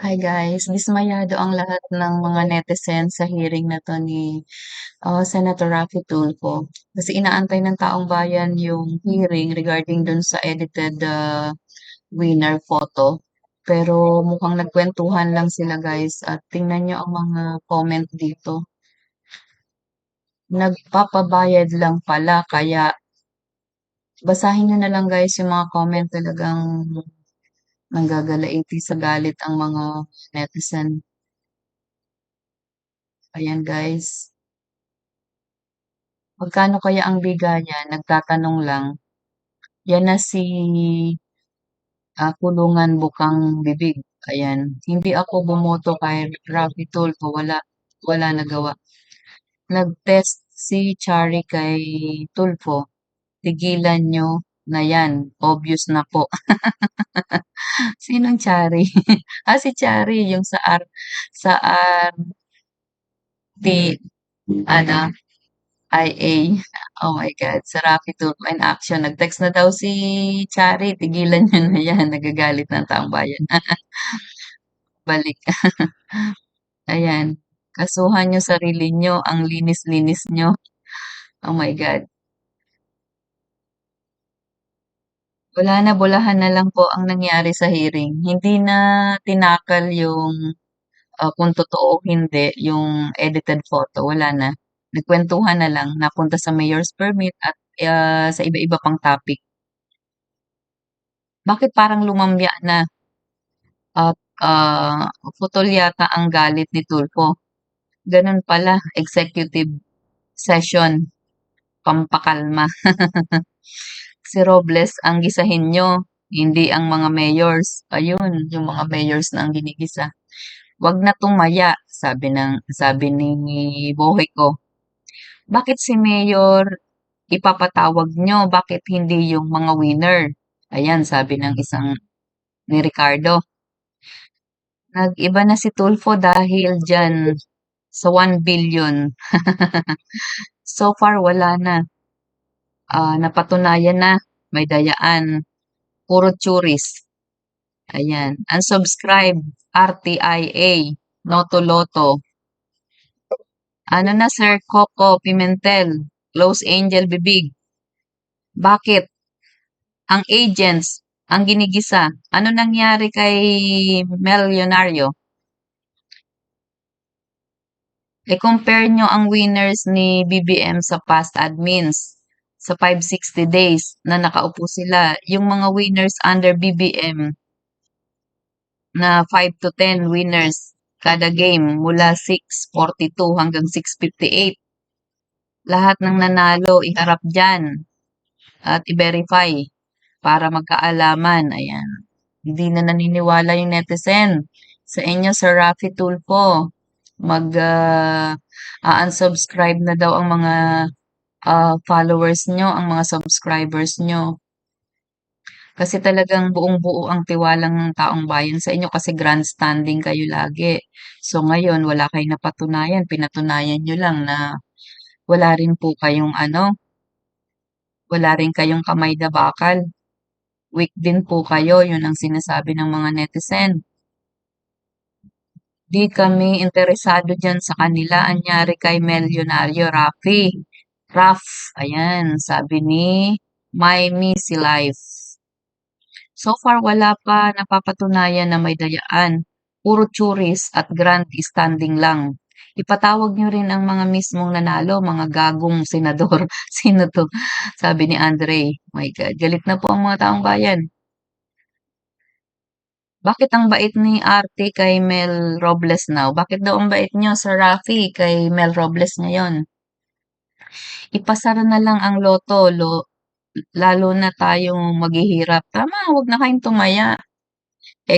Hi guys, dismayado ang lahat ng mga netizen sa hearing na 'to ni Senator Raffy Tulfo. Kasi inaantay ng taong bayan yung hearing regarding dun sa edited winner photo. Pero mukhang nagkwentuhan lang sila guys at tingnan nyo ang mga comment dito. Nagpapabayad lang pala kaya basahin nyo na lang guys yung mga comment, talagang nanggagalaiti sa galit ang mga netizen. Ayan guys. Magkano kaya ang bigayan? Nagtatanong lang. Yan na si Kulungan Bukang Bibig. Ayan. Hindi ako bumoto kay Raffy Tulfo. Wala nagawa. Nag-test si Chari kay Tulfo. Tigilan nyo na yan. Obvious na po. Sinong Chari? Si Chari. Yung sa RT, ano, IA. Oh my God, sa Raffy Tulfo in action. Nag-text na daw si Chari, tigilan niyo na yan. Nagagalit na ang taong bayan. Balik. Ayan. Kasuhan niyo sarili niyo. Ang linis-linis niyo. Oh my God. Wala na, bulahan na lang po ang nangyari sa hearing. Hindi na tinakal yung kung totoo o hindi yung edited photo. Wala na. Nagkwentuhan na lang. Napunta sa mayor's permit at sa iba-iba pang topic. Bakit parang lumambya na? At putol yata ang galit ni Tulfo. Ganun pala, executive session, pampakalma. Si Robles ang gisahin nyo, hindi ang mga mayors. Ayun, yung mga mayors na ang ginigisa. Wag na tumaya, sabi ni Bohe ko. Bakit si Mayor ipapatawag nyo? Bakit hindi yung mga winner? Ayan, sabi ng isang ni Ricardo. Nag-iba na si Tulfo dahil dyan sa 1 billion. So far, wala na. Napatunayan na. May dayaan. Puro turis. Ayan. Unsubscribe. RTIA. Noto Loto. Ano na, Sir Coco Pimentel? Close Angel Bibig. Bakit? Ang agents, ang ginigisa. Ano nangyari kay Mel Leonario? I-compare nyo ang winners ni BBM sa past admins sa 560 days na nakaupo sila. Yung mga winners under BBM na 5 to 10 winners kada game mula 642 hanggang 658. Lahat ng nanalo iharap dyan at i-verify para magkaalaman. Ayan. Hindi na naniniwala yung netizen sa inyo, Sir Raffy Tulfo. Unsubscribe na daw ang mga followers nyo, ang mga subscribers nyo. Kasi talagang buong-buo ang tiwalang ng taong bayan sa inyo kasi grandstanding kayo lagi. So ngayon, wala kayong napatunayan. Pinatunayan nyo lang na wala rin po kayong wala rin kayong kamay na bakal. Weak din po kayo, yun ang sinasabi ng mga netizen. Di kami interesado dyan sa kanila. Anyari kay Melyonario Raffy. Raff, ayan, sabi ni Maimi si Life. So far, wala pa napapatunayan na may dayaan. Puro turis at grandstanding lang. Ipatawag nyo rin ang mga mismong nanalo, mga gagong senador. Sino to? Sabi ni Andre. My God, galit na po ang mga taong bayan. Bakit ang bait ni Arte kay Mel Robles now? Bakit daw ang bait niyo sa Raffy kay Mel Robles ngayon? Ipasara na lang ang loto, lalo na tayong maghihirap. Tama, huwag na kayong tumaya.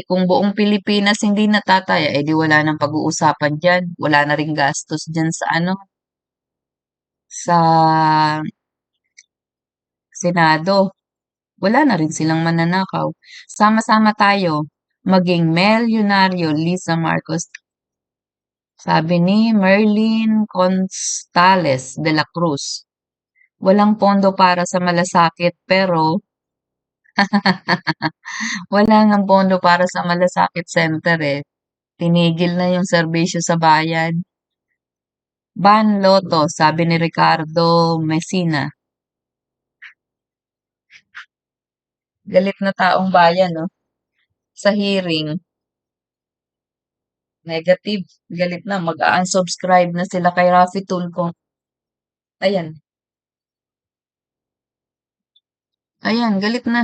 Kung buong Pilipinas hindi natataya, di wala nang pag-uusapan dyan. Wala na ring gastos dyan sa sa Senado. Wala na rin silang mananakaw. Sama-sama tayo. Maging Melyonaryo Lisa Marcos. Sabi ni Merlin Constales de la Cruz. Walang pondo para sa malasakit pero wala ngang pondo para sa malasakit center eh. Tinigil na yung serbisyo sa bayan. Ban Loto, sabi ni Ricardo Messina. Galit na taong bayan, no? Sa hearing, negative. Galit na. Mag-unsubscribe na sila kay Raffy Tulfo. Ayan. Ayan, galit na.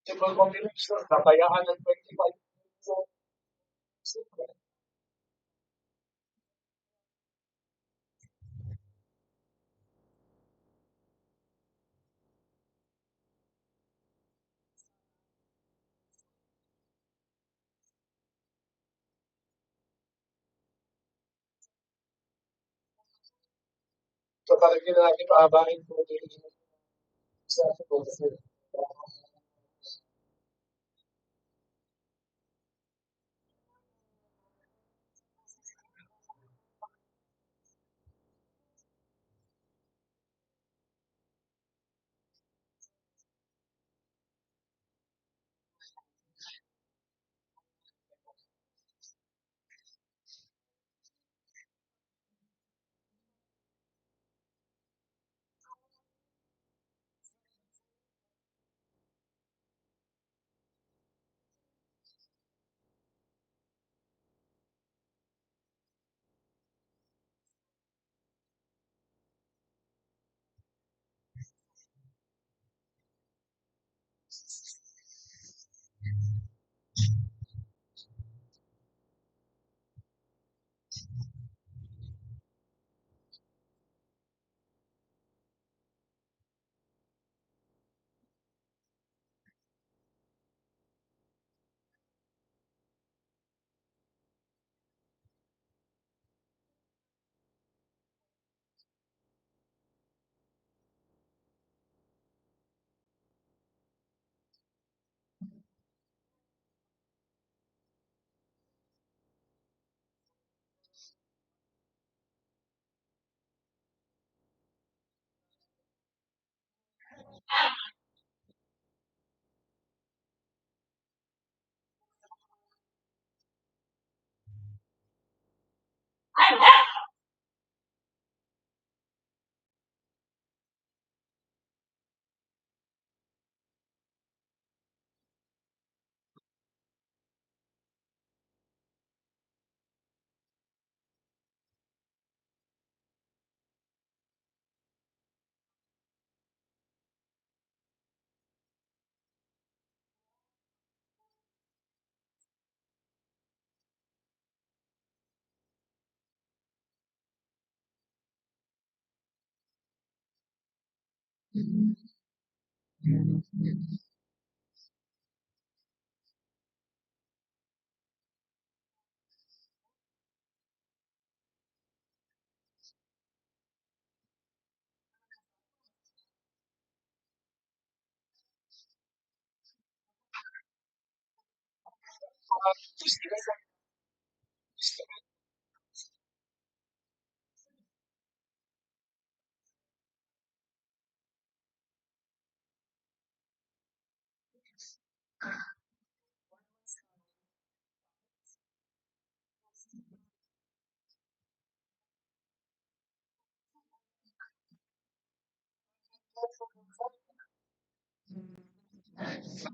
Simple combination, kabayaan ng 25. So parang yun na natin paabahin po sa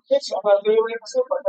yes, kapag yung kasi pag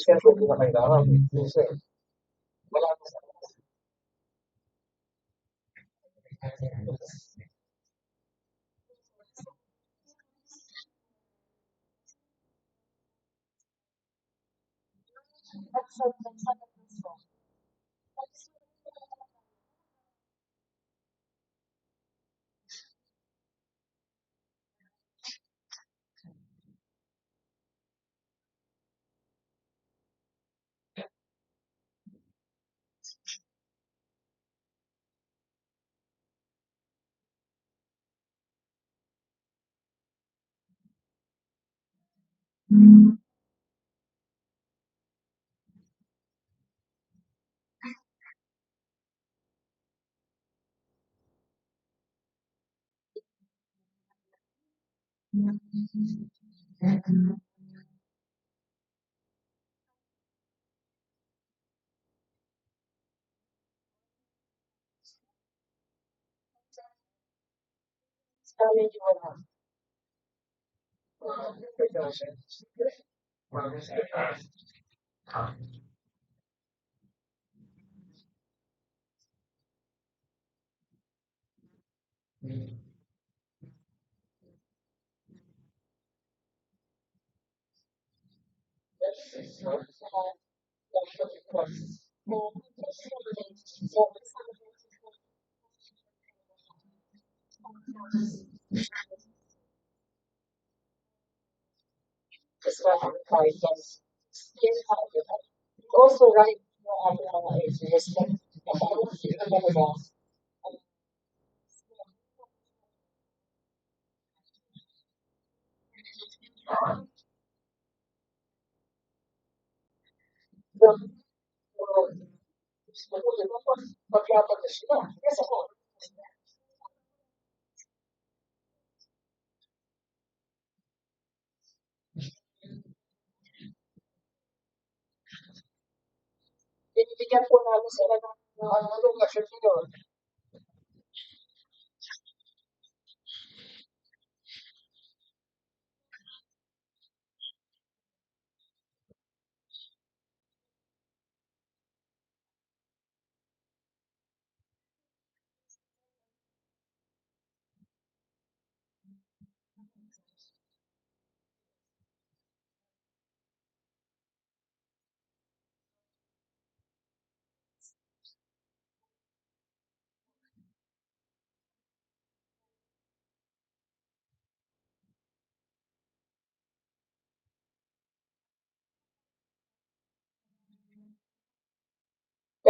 Siyempre kinakailangan kasi wala na sa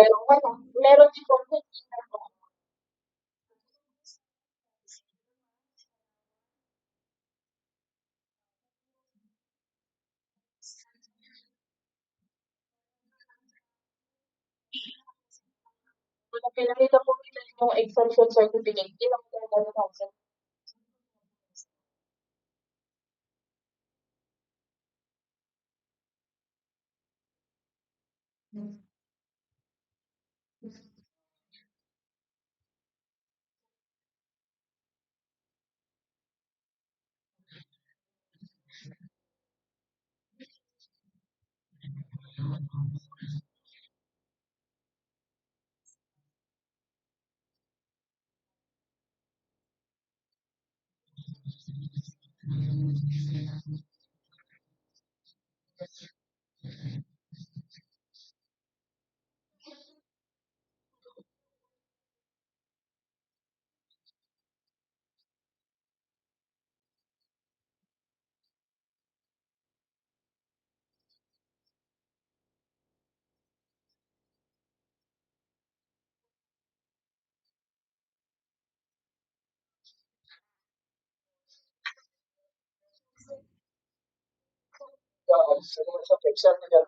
Pero wala, meron din po hindi na po. Kung pinakita po nila yung exemption certificate, hindi lang po talaga. Oo, sa picture nila.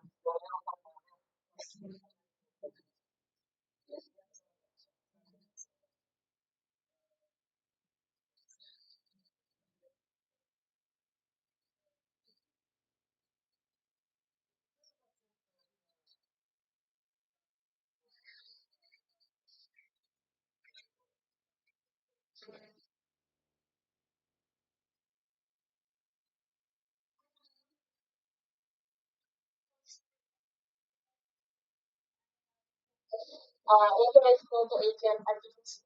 Authorized photo agent at least.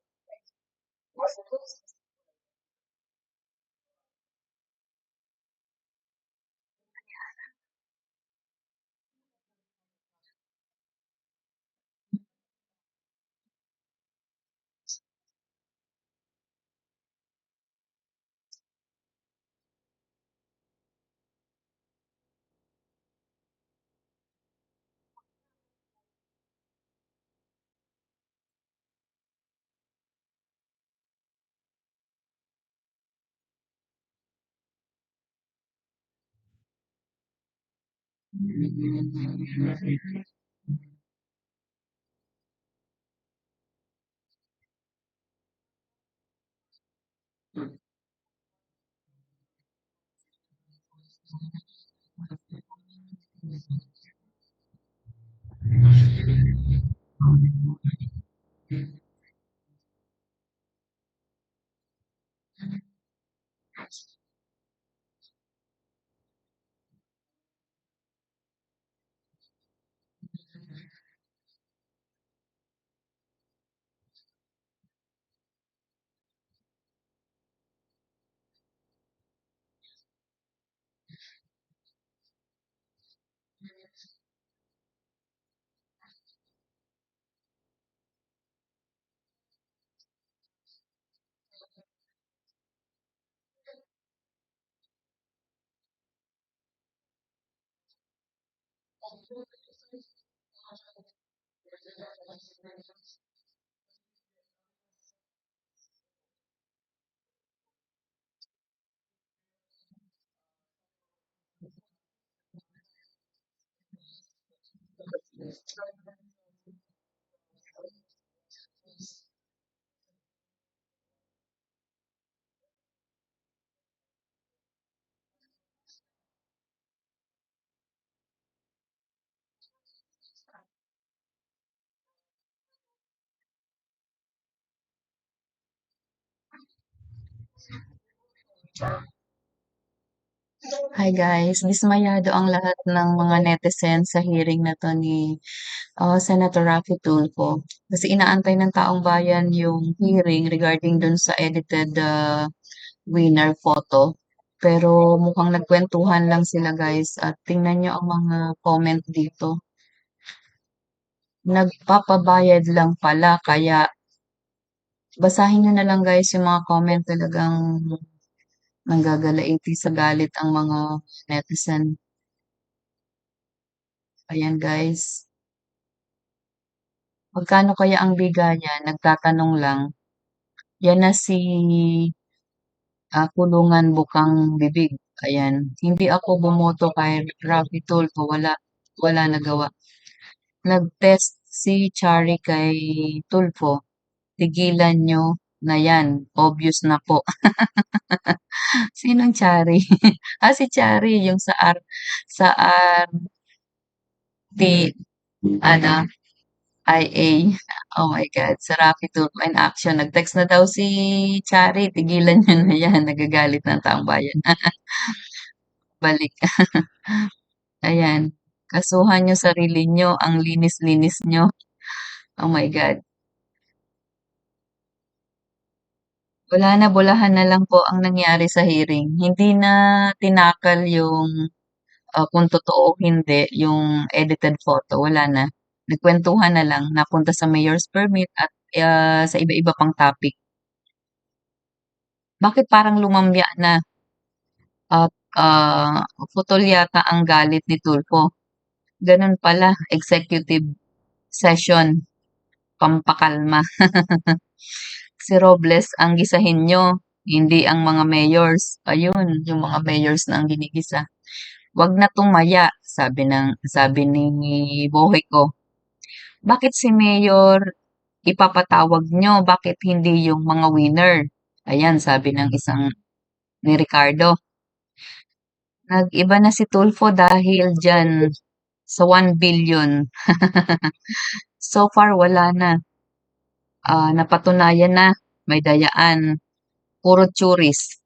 Hi guys, dismayado ang lahat ng mga netizens sa hearing na 'to ni, Senator Raffy Tulfo. Kasi inaantay ng taong bayan yung hearing regarding dun sa edited, winner photo. Pero mukhang nagkuwentuhan lang sila guys at tingnan niyo ang mga comment dito. Nagpapabayad lang pala kaya basahin niyo na lang guys yung mga comment, talagang nanggagalaiti sa galit ang mga netizen. Ayan guys. Magkano kaya ang bigayan? Nagtatanong lang. Yan na si Kulungan Bukang Bibig. Ayan. Hindi ako bumoto kay Raffy Tulfo. Wala nagawa. Nag-test si Chari kay Tulfo. Tigilan nyo na yan. Obvious na po. Sinong Chari? Si Chari, yung sa RT, ano, IA. Oh my God, sa Raffy Tulfo in action. Nag-text na daw si Chari, tigilan nyo na yan. Nagagalit na ang taong bayan. Balik. Ayan. Kasuhan nyo sarili nyo. Ang linis-linis nyo. Oh my God. Wala na, bulahan na lang po ang nangyari sa hearing. Hindi na tinakal yung kung totoo o hindi yung edited photo. Wala na. Nagkwentuhan na lang. Napunta sa mayor's permit at sa iba-iba pang topic. Bakit parang lumambya na at putol yata ang galit ni Tulfo? Ganun pala, executive session, pampakalma. Si Robles ang gisahin nyo, hindi ang mga mayors. Ayun, yung mga mayors na ang ginigisa. Wag na tumaya, sabi ni Bohe ko. Bakit si Mayor ipapatawag nyo? Bakit hindi yung mga winner? Ayan, sabi ng isang ni Ricardo. Nag-iba na si Tulfo dahil dyan sa 1 billion. So far, wala na. Napatunayan na. May dayaan. Puro turis.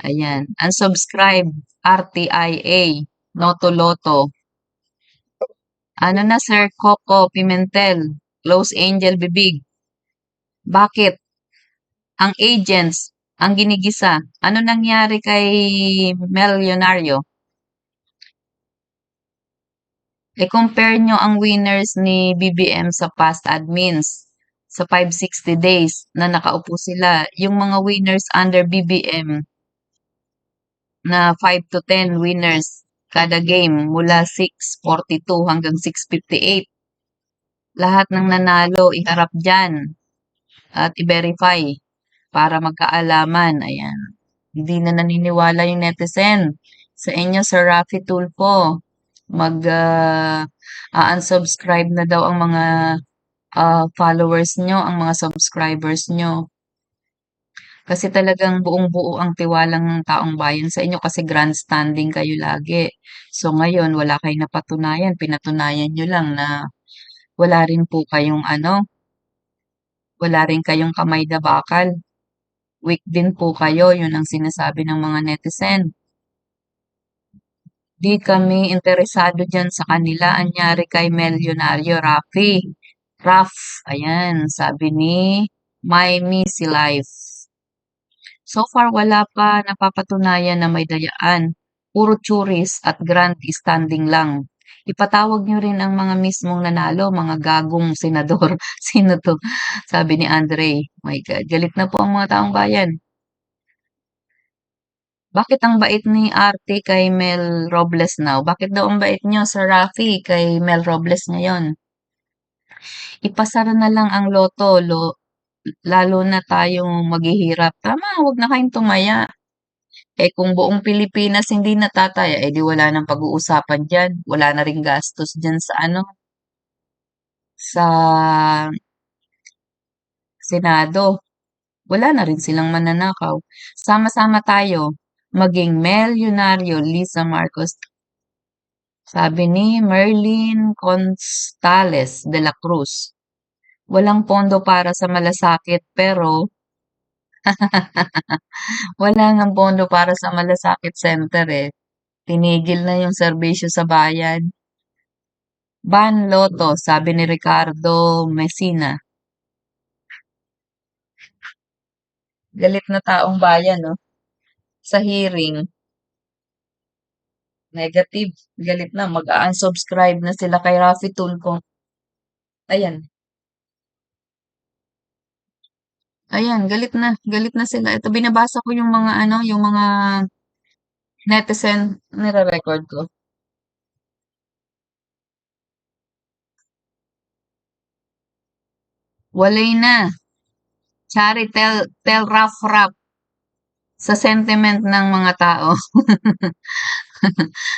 Ayan. Unsubscribe. RTIA. Noto Loto. Ano na, Sir Coco Pimentel? Close Angel Bibig. Bakit? Ang agents, ang ginigisa. Ano nangyari kay Melyonario? I-compare nyo ang winners ni BBM sa past admins sa 560 days na nakaupo sila. Yung mga winners under BBM na 5 to 10 winners kada game mula 642 hanggang 658. Lahat ng nanalo, iharap dyan at i-verify para magkaalaman. Ayan. Hindi na naniniwala yung netizen sa inyo, Sir Raffy Tulfo. Unsubscribe na daw ang mga followers nyo, ang mga subscribers nyo. Kasi talagang buong-buo ang tiwalang ng taong bayan sa inyo kasi grandstanding kayo lagi. So ngayon, wala kayong napatunayan. Pinatunayan nyo lang na wala rin po kayong wala rin kayong kamay na bakal. Weak din po kayo, yun ang sinasabi ng mga netizen. Di kami interesado dyan sa kanila. Anyari kay Melyonario Raffy. Raff, ayan, sabi ni My Missy Life. So far, wala pa napapatunayan na may dayaan. Puro turis at grandstanding lang. Ipatawag nyo rin ang mga mismong nanalo, mga gagong senador. Sino to? Sabi ni Andre. My God, galit na po ang mga taong bayan. Bakit ang bait ni Arte kay Mel Robles now? Bakit daw ang bait nyo sa Raffy kay Mel Robles ngayon? Ipasara na lang ang loto, lalo na tayong maghihirap. Tama, huwag na kayong tumaya. Kung buong Pilipinas hindi natataya, di wala nang pag-uusapan dyan. Wala na ring gastos dyan sa sa Senado. Wala na rin silang mananakaw. Sama-sama tayo, maging Melyonaryo Lisa Marcos. Sabi ni Merlin Constales de la Cruz. Walang pondo para sa malasakit pero wala ngang pondo para sa malasakit center eh. Tinigil na yung serbisyo sa bayan. Ban Loto, sabi ni Ricardo Messina. Galit na taong bayan, no? Sa hearing, negative. Galit na. Mag-unsubscribe na sila kay Raffy Tulfo. Ayan. Ayan, galit na. Galit na sila. Ito, binabasa ko yung mga, yung mga netizen nire-record ko. Walay na. Chari, tell rap sa sentiment ng mga tao.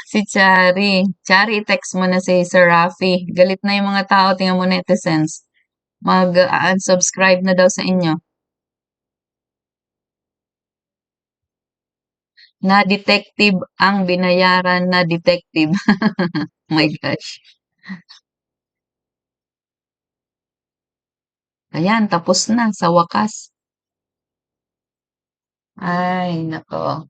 Si Chari. Chari, text mo na si Sir Rafi. Galit na yung mga tao. Tingnan mo netizens. Mag-unsubscribe na daw sa inyo. Na detective ang binayaran na detective. My gosh. Ayan, tapos na sa wakas. Ay, nako.